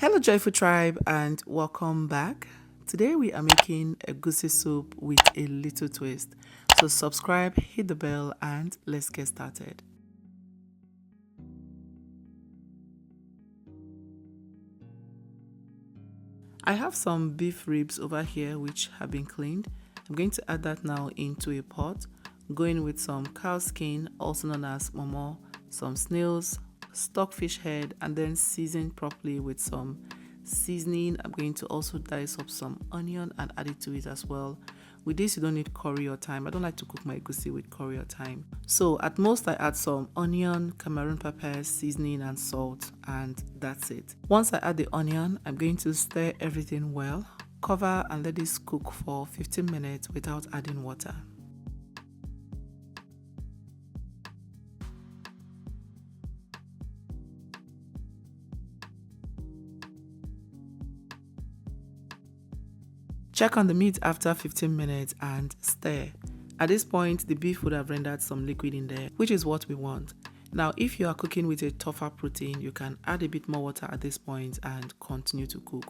Hello, Joyful Tribe, and welcome back. Today we are making a goosey soup with a little twist. So, subscribe, hit the bell, and let's get started. I have some beef ribs over here which have been cleaned. I'm going to add that now into a pot, going with some cow skin, also known as momo, some snails, stockfish head, and then season properly with some seasoning. I'm going to also dice up some onion and add it to it as well. With this, you don't need curry or thyme. I don't like to cook my egusi with curry or thyme. So at most, I add some onion, Cameroon peppers, seasoning, and salt, and that's it. Once I add the onion, I'm going to stir everything well, cover and let this cook for 15 minutes without adding water. Check on the meat after 15 minutes and stir. At this point, the beef would have rendered some liquid in there, which is what we want. Now, if you are cooking with a tougher protein, you can add a bit more water at this point and continue to cook.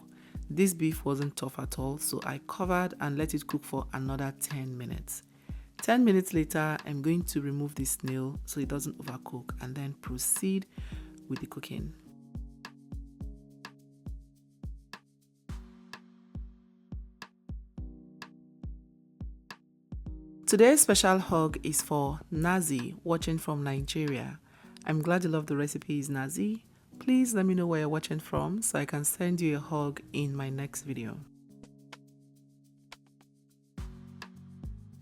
This beef wasn't tough at all, so I covered and let it cook for another 10 minutes. 10 minutes later, I'm going to remove the snail so it doesn't overcook and then proceed with the cooking. Today's special hug is for Nazi, watching from Nigeria. I'm glad you love the recipes, Nazi. Please let me know where you're watching from so I can send you a hug in my next video.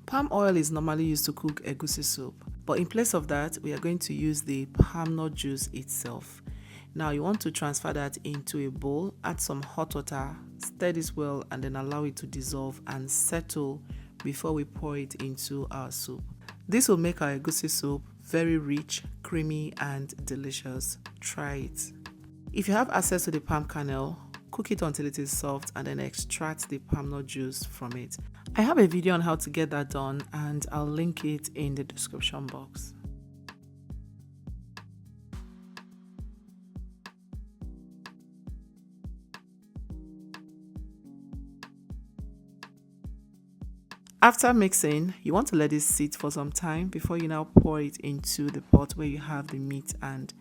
Palm oil is normally used to cook egusi soup, but in place of that, we are going to use the palm nut juice itself. Now you want to transfer that into a bowl, add some hot water, stir this well, and then allow it to dissolve and settle before we pour it into our soup. This will make our egusi soup very rich, creamy, and delicious. Try it. If you have access to the palm kernel, cook it until it is soft and then extract the palm nut juice from it. I have a video on how to get that done and I'll link it in the description box. After mixing, you want to let it sit for some time before you now pour it into the pot where you have the meat and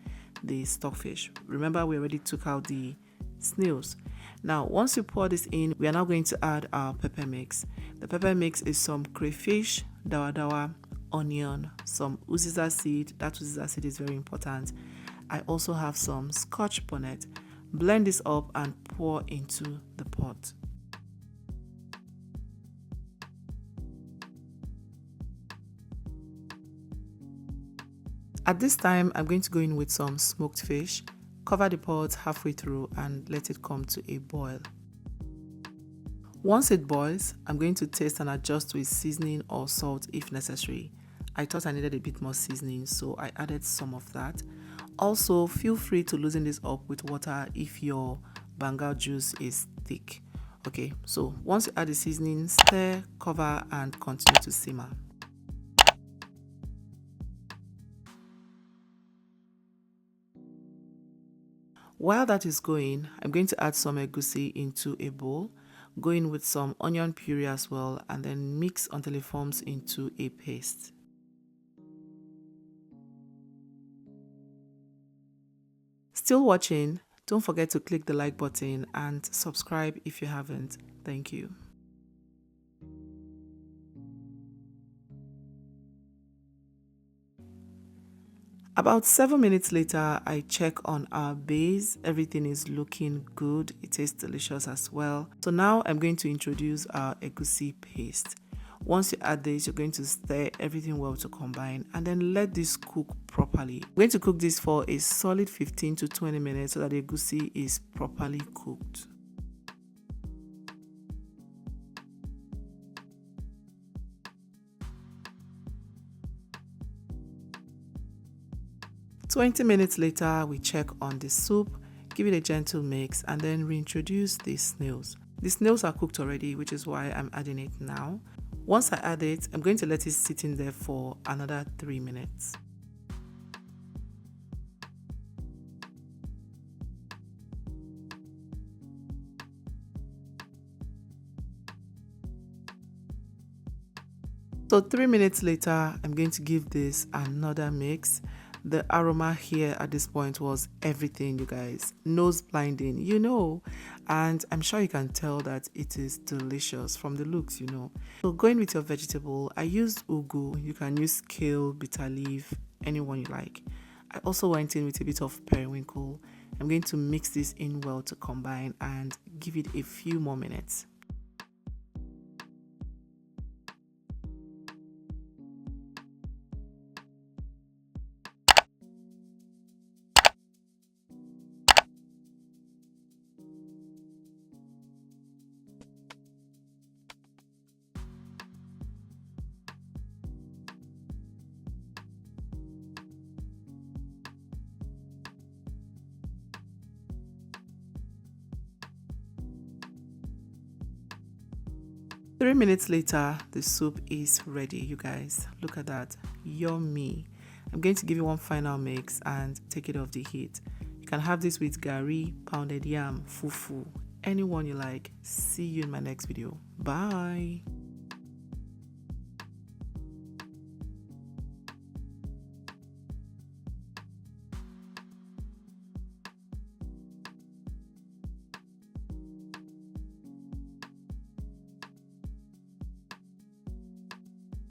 the stockfish. Remember, we already took out the snails. Now, once you pour this in, we are now going to add our pepper mix. The pepper mix is some crayfish, dawa, onion, some Uziza seed. That Uziza seed is very important. I also have some scotch bonnet. Blend this up and pour into the pot. At this time, I'm going to go in with some smoked fish, cover the pot halfway through and let it come to a boil. Once it boils, I'm going to taste and adjust with seasoning or salt if necessary. I thought I needed a bit more seasoning, so I added some of that. Also, feel free to loosen this up with water if your banga juice is thick. Okay, so once you add the seasoning, stir, cover and continue to simmer. While that is going, I'm going to add some egusi into a bowl, going with some onion puree as well, and then mix until it forms into a paste. Still watching? Don't forget to click the like button and subscribe if you haven't. Thank you. About 7 minutes later, I check on our base. Everything is looking good. It tastes delicious as well. So now I'm going to introduce our egusi paste. Once you add this, you're going to stir everything well to combine and then let this cook properly. We're going to cook this for a solid 15 to 20 minutes so that the egusi is properly cooked. "20 minutes later, we check on the soup, give it a gentle mix, and then reintroduce the snails. The snails are cooked already, which is why I'm adding it now. Once I add it, I'm going to let it sit in there for another 3 minutes. So 3 minutes later, I'm going to give this another mix. The aroma here at this point was everything, you guys. Nose blinding, and I'm sure you can tell that it is delicious from the looks, So going with your vegetable, I used ugu. You can use kale, bitter leaf, anyone you like. I also went in with a bit of periwinkle. I'm going to mix this in well to combine and give it a few more minutes. Three minutes later, the soup is ready, you guys. Look at that. Yummy. I'm going to give you one final mix and take it off the heat. You can have this with gari, pounded yam, fufu, anyone you like. See you in my next video. Bye.